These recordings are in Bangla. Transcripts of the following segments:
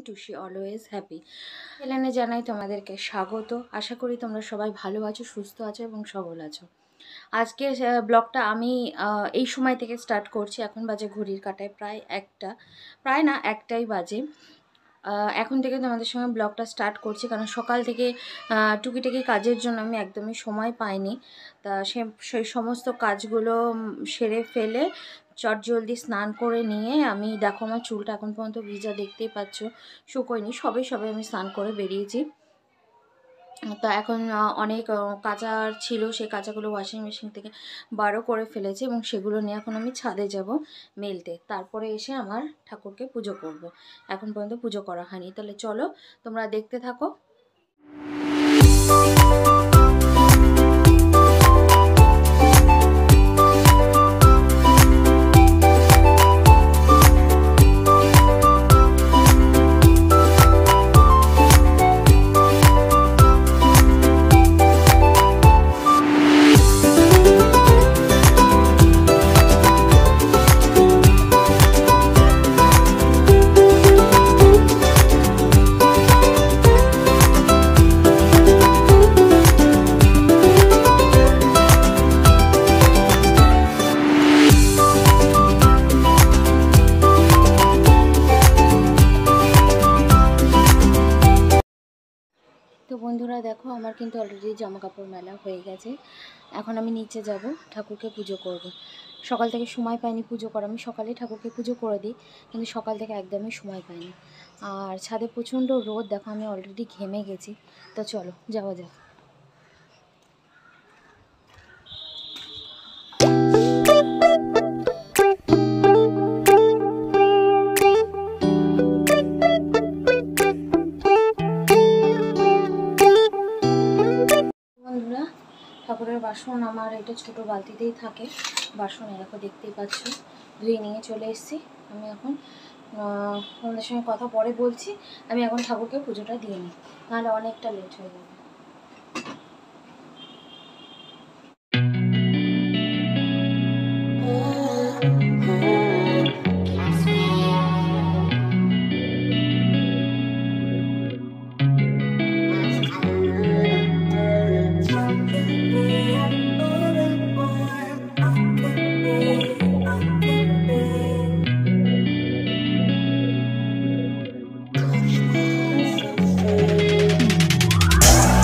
টুসি অলওয়েজ হ্যাপি চ্যানেলে জানাই তোমাদেরকে স্বাগত। আশা করি তোমরা সবাই ভালো আছো, সুস্থ আছো এবং সবল আছো। আজকে ব্লগটা আমি এই সময় থেকে স্টার্ট করছি। এখন বাজে ঘড়ির কাঁটায় প্রায় না একটাই বাজে। এখন থেকে তোমাদের সঙ্গে ব্লগটা স্টার্ট করছি, কারণ সকাল থেকে টুকিটাকি কাজের জন্য আমি একদমই সময় পাইনি। তা সেই সমস্ত কাজগুলো সেরে ফেলে চটজলদি স্নান করে নিয়ে আমি দেখো আমার চুলটা এখন পর্যন্ত ভিজা, দেখতেই পাচ্ছ, শুকোয়নি। সবে আমি স্নান করে বেরিয়েছি। তা এখন অনেক কাঁচা ছিল, সেই কাঁচাগুলো ওয়াশিং মেশিন থেকে বারো করে ফেলেছি এবং সেগুলো নিয়ে এখন আমি ছাদে যাব মেলতে। তারপরে এসে আমার ঠাকুরকে পুজো করব। এখন পর্যন্ত পুজো করা হয়নি। তাহলে চলো তোমরা দেখতে থাকো। তো বন্ধুরা দেখো, আমার কিন্তু অলরেডি জামা কাপড় মেলা হয়ে গেছে। এখন আমি নিচে যাব, ঠাকুরকে পুজো করব। সকাল থেকে সময় পাইনি পুজো করা। আমি সকালে ঠাকুরকে পুজো করে দিই, কিন্তু সকাল থেকে একদমই সময় পাইনি। আর ছাদে প্রচণ্ড রোদ, দেখো আমি অলরেডি ঘেমে গেছি। তো চলো যাওয়া যাক। ঠাকুরের বাসন আমার এটা ছোট বালতিতেই থাকে। বাসন এরকম দেখতেই পাচ্ছ, ধুয়ে নিয়ে চলে এসেছি। আমি এখন তোমাদের সঙ্গে কথা পরে বলছি। আমি এখন ঠাকুরকে পুজোটা দিয়ে নিই, নাহলে অনেকটা লেট হয়ে যাবে।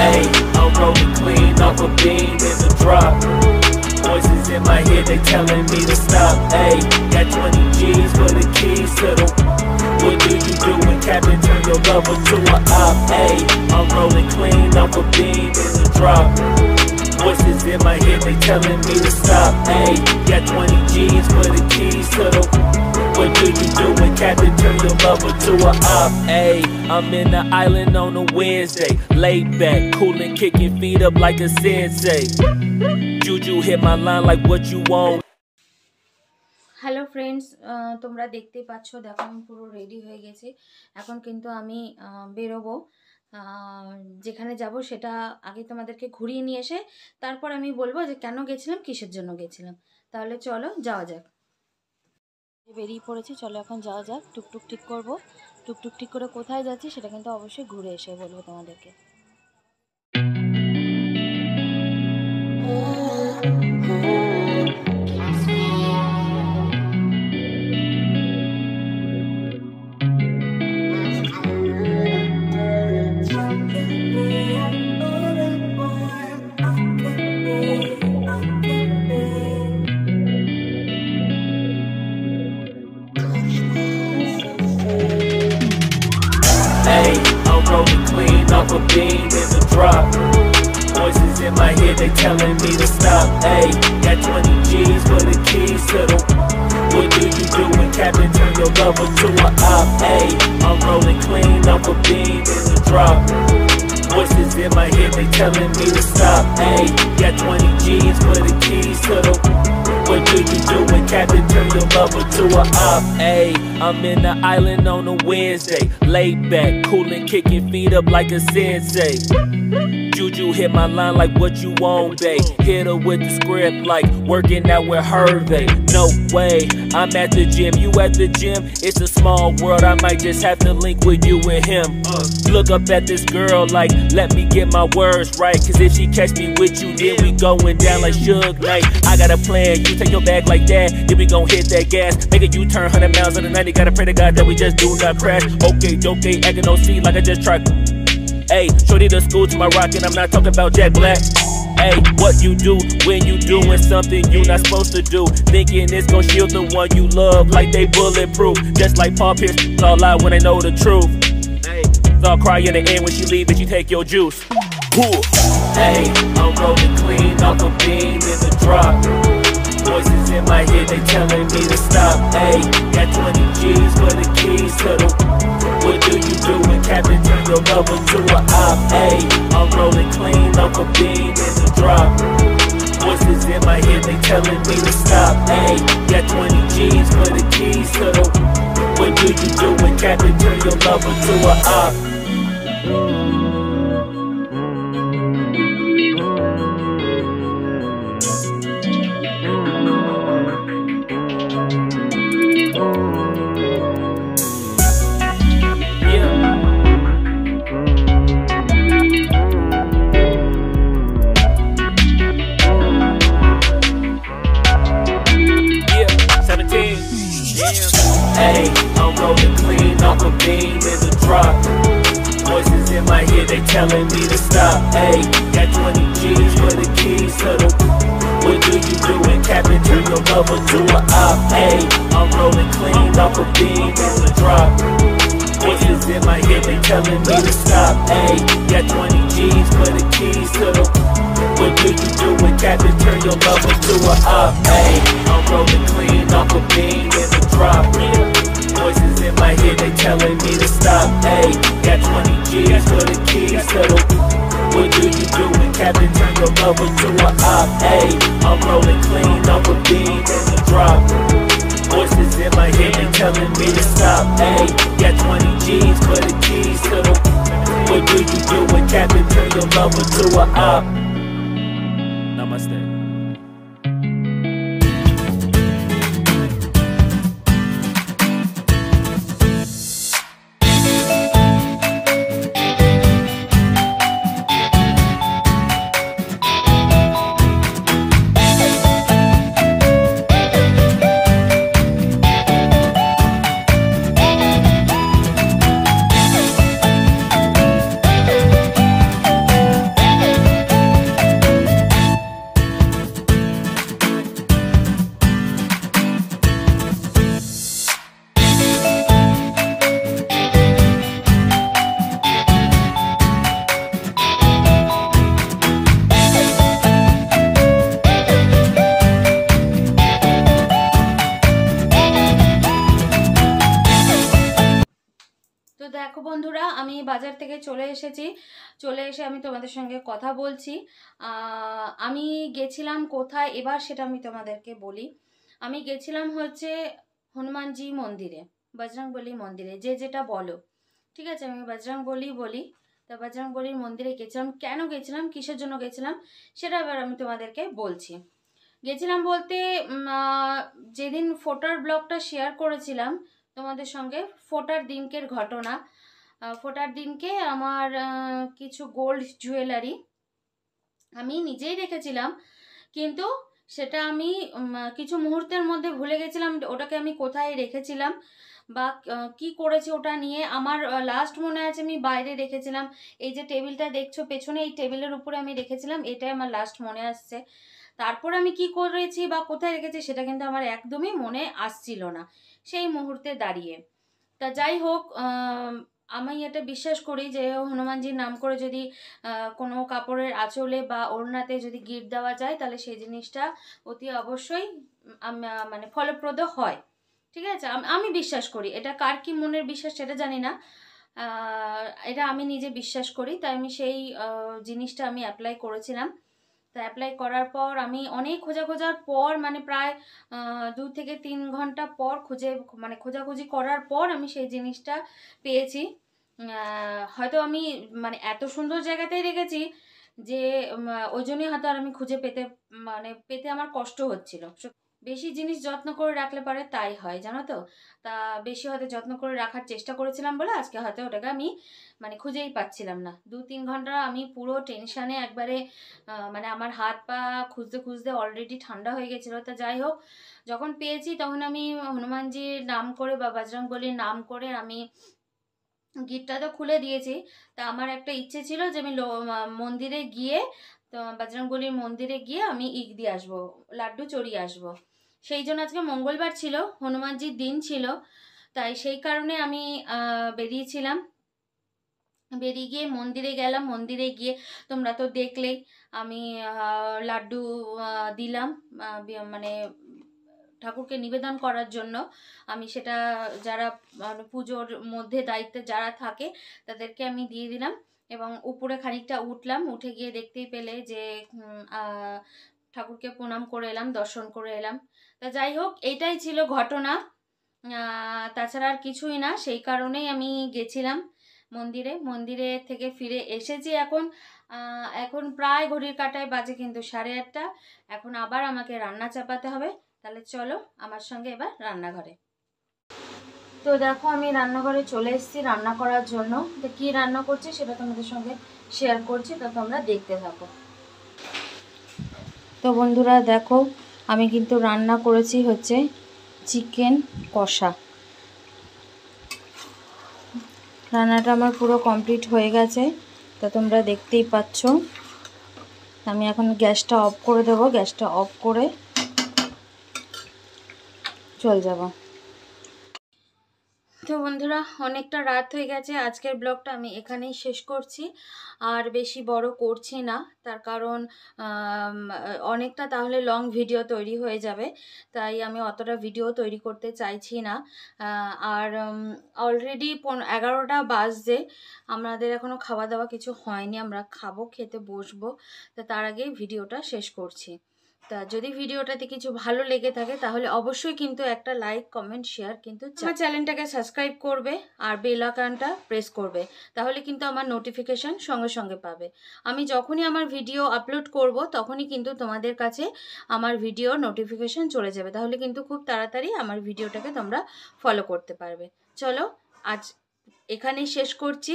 Hey, I'm rolling clean off a beam in the drop. Voices in my head, they telling me to stop. Hey, got 20 G's for the keys to the. What do you do when Captain turn your lover to a op? Hey, I'm rolling clean off a beam in the drop. Voices in my head, they telling me to stop. Hey, got 20 G's for the keys to the. What do you do when Captain turn your lover to a op? Hey, I'm in the island on a Wednesday, laid back, coolin', kicking feet up like a sensei. Juju hit my line like what you want. Hello friends, তোমরা দেখতেই পাচ্ছ, দেখো আমি পুরো রেডি হয়ে গেছি। এখন কিন্তু আমি বেরোবো। যেখানে যাব সেটা আগে তোমাদেরকে ঘুরিয়ে নিয়ে এসে তারপর আমি বলবো যে কেন গেছিলাম, কিসের জন্য গেছিলাম। তাহলে চলো যাওয়া যাক। বেরিয়ে পড়েছি, চলো এখন যাওয়া যাক। টুকটুক ঠিক করবো। টুকটুক ঠিক করে কোথায় যাচ্ছি সেটা কিন্তু অবশ্যই ঘুরে এসে বলবো তোমাদেরকে। Hey, I'm rolling clean off a beam in the drop. Voices in my head, they telling me to stop. Hey, got 20 G's for the keys to the. What do you do when Captain turn your lover to a op? Hey, I'm rolling clean off a beam in the drop. Voices in my head, they telling me to stop. Hey, got 20 G's for the keys to the. What do you do when Captain turn your lover to a op? Hey, I'm in the island on a Wednesday, laid back, coolin', kicking feet up like a sensei. Juju Juju hit my line like what you want, babe. Hit her with the script like working out with Hervey. No way, I'm at the gym, you at the gym. It's a small world, I might just have to link with you and him. Look up at this girl like, let me get my words right. Cause if she catch me with you, then we going down like Suge Knight. I got a plan, you take your bag like that, then we gon' hit that gas. Make a U-turn 100 miles on the 90, gotta pray to God that we just do not crash. Okay, acting no C like I just tried. Hey, shorty the school to my rock and I'm not talking about Jack Black. Hey, what you do when you doing something you not supposed to do? Thinking it's gon' shield the one you love like they bulletproof. Just like Paul Pierce, all out when they know the truth. Hey, so I'll cry in the end when she leave and she take your juice. Hey, I'm rolling clean off a beam in the drop. Voices in my head, they telling me to stop. Hey, got 20 G's for the keys to the. What do you do when Captain turn your lover to a op? Hey, I'm rolling clean off a beam in the drop. Voices in my head, they telling me to stop. Hey, got 20 G's for the keys to the. What do you do when Captain turn your lover to a op? Hey, I'm rolling clean off a beam in the drop. Voices in my head, they telling me to stop. Hey, got 20 G's for the keys to the. What do you do when Captain turn your lover to a op? Hey, I'm rolling clean off a beam in the drop. Voices in my head, they telling me to stop. Hey, got 20 G's for the keys to the. What do you do when Captain turn your lover to a op? Hey, I'm rolling clean off a beam in the drop. Voices in my head, they telling me to stop. Hey, got 20 G's for the keys to the. What do you do when Captain turn your lover to a op? Hey, I'm rolling clean off a beam in the drop. Voices in my head, they telling me to stop. Hey, got 20 G's for the keys to the. What do you do when Captain turn your lover to a op? Namaste. দেখো বন্ধুরা, আমি বাজার থেকে চলে এসেছি। চলে এসে আমি তোমাদের সঙ্গে কথা বলছি। আমি গেছিলাম কোথায় এবার সেটা আমি তোমাদেরকে বলি। আমি গেছিলাম হচ্ছে হনুমানজি মন্দিরে, বজরংবলী মন্দিরে, যে যেটা বলো, ঠিক আছে? আমি বজরংবলী বলি। তো বজরংবলীর মন্দিরে গেছিলাম। কেন গেছিলাম, কিসের জন্য গেছিলাম, সেটা এবার আমি তোমাদেরকে বলছি। গেছিলাম বলতে যেদিন ফোটার ব্লগটা শেয়ার করেছিলাম তোমাদের সঙ্গে, ফোটার দিনকের ঘটনা। ফোটার দিনকে আমার কিছু গোল্ড জুয়েলারি আমি নিজেই রেখেছিলাম, কিন্তু সেটা আমি কিছু মুহূর্তের মধ্যে ভুলে গেছিলাম ওটাকে আমি কোথায় রেখেছিলাম বা কি করেছি ওটা নিয়ে। আমার লাস্ট মনে আছে আমি বাইরে রেখেছিলাম, এই যে টেবিলটা দেখছো পেছনে, এই টেবিলের উপরে আমি রেখেছিলাম, এটাই আমার লাস্ট মনে আসছে। তারপর আমি কি করেছি বা কোথায় রেখেছি সেটা কিন্তু আমার একদমই মনে আসছিল না সেই মুহূর্তে দাঁড়িয়ে। তা যাই হোক, আমি এটা বিশ্বাস করি যে হনুমানজির নাম করে যদি কোনো কাপড়ের আঁচলে বা ওড়নাতে যদি গিট দেওয়া যায় তাহলে সেই জিনিসটা অতি অবশ্যই মানে ফলপ্রদ হয়, ঠিক আছে? আমি বিশ্বাস করি। এটা কার কি মনের বিশ্বাস সেটা জানি না, এটা আমি নিজে বিশ্বাস করি। তাই আমি সেই জিনিসটা আমি অ্যাপ্লাই করেছিলাম। তা অ্যাপ্লাই করার পর আমি অনেক খোঁজার পর, মানে প্রায় 2 থেকে 3 ঘন্টা পর খোঁজাখুঁজি করার পর আমি সেই জিনিসটা পেয়েছি। হয়তো আমি মানে এত সুন্দর জায়গাতেই রেখেছি যে ওই জন্যই হয়তো আর আমি খুঁজে পেতে আমার কষ্ট হচ্ছিল। বেশি জিনিস যত্ন করে রাখলে পারে তাই হয়, জানো তো। তা বেশি হয়তো যত্ন করে রাখার চেষ্টা করেছিলাম বলে আজকে হয়তো ওটাকে আমি খুঁজেই পাচ্ছিলাম না। 2-3 ঘন্টা আমি পুরো টেনশানে একবারে আমার হাত পা খুঁজতে খুঁজতে অলরেডি ঠান্ডা হয়ে গেছিলো। তা যাই হোক, যখন পেয়েছি তখন আমি হনুমানজির নাম করে বা বজরংবলীর নাম করে আমি গিটটা তো খুলে দিয়েছি। তা আমার একটা ইচ্ছে ছিল যে আমি মন্দিরে গিয়ে, তো বজরংবলীর মন্দিরে গিয়ে আমি দিয়ে আসবো, লাড্ডু চড়িয়ে আসবো। সেই জন্য আজকে মঙ্গলবার ছিল, হনুমানজির দিন ছিল, তাই সেই কারণে আমি বেরিয়েছিলাম। বেরিয়ে গিয়ে মন্দিরে গেলাম। মন্দিরে গিয়ে তোমরা তো দেখলেই আমি লাড্ডু দিলাম, ঠাকুরকে নিবেদন করার জন্য। আমি সেটা যারা পুজোর মধ্যে দায়িত্বে যারা থাকে তাদেরকে আমি দিয়ে দিলাম, এবং উপরে খানিকটা উঠলাম। উঠে গিয়ে দেখতেই পেলে যে ঠাকুরকে প্রণাম করে এলাম, দর্শন করে এলাম। তা যাই হোক, এইটাই ছিল ঘটনা, তাছাড়া আর কিছুই না। সেই কারণেই আমি গেছিলাম মন্দিরে থেকে ফিরে এসেছি। এখন প্রায় ঘড়ির কাঁটায় বাজে কিন্তু 8:30। এখন আবার আমাকে রান্না চাপাতে হবে। তাহলে চলো আমার সঙ্গে এবার রান্নাঘরে। তো দেখো, আমি রান্নাঘরে চলে এসেছি রান্না করার জন্য। তো কী রান্না করছি সেটা তোমাদের সঙ্গে শেয়ার করছি, তো তোমরা দেখতে থাকো। তো বন্ধুরা দেখো, আমি কিন্তু রান্না করেছি হচ্ছে চিকেন কষা। রান্নাটা আমার পুরো কমপ্লিট হয়ে গেছে, তো তোমরা দেখতেই পাচ্ছ। আমি এখন গ্যাসটা অফ করে দেবো। গ্যাসটা অফ করে চলে যাব। তো বন্ধুরা, অনেকটা রাত হয়ে গেছে। আজকের ব্লগটা আমি এখানেই শেষ করছি, আর বেশি বড় করছি না। তার কারণ অনেকটা তাহলে লং ভিডিও তৈরি হয়ে যাবে, তাই আমি অতটা ভিডিও তৈরি করতে চাইছি না। আর অলরেডি 11টা বাজছে, আমাদের এখনও খাওয়া দাওয়া কিছু হয়নি। আমরা খাবো, খেতে বসবো। তো তার আগেই ভিডিওটা শেষ করছি। তা যদি ভিডিওটাতে কিছু ভালো লেগে থাকে তাহলে অবশ্যই কিন্তু একটা লাইক, কমেন্ট, শেয়ার কিন্তু আমার চ্যানেলটাকে সাবস্ক্রাইব করবে, আর বেল আইকনটা প্রেস করবে। তাহলে কিন্তু আমার নোটিফিকেশান সঙ্গে সঙ্গে পাবে। আমি যখনই আমার ভিডিও আপলোড করব তখনই কিন্তু তোমাদের কাছে আমার ভিডিওর নোটিফিকেশান চলে যাবে। তাহলে কিন্তু খুব তাড়াতাড়ি আমার ভিডিওটাকে তোমরা ফলো করতে পারবে। চলো, আজ এখানেই শেষ করছি।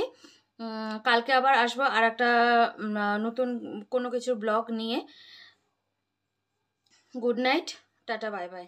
কালকে আবার আসবো আর একটা নতুন কোনো কিছু ব্লগ নিয়ে। Good night, tata, bye bye.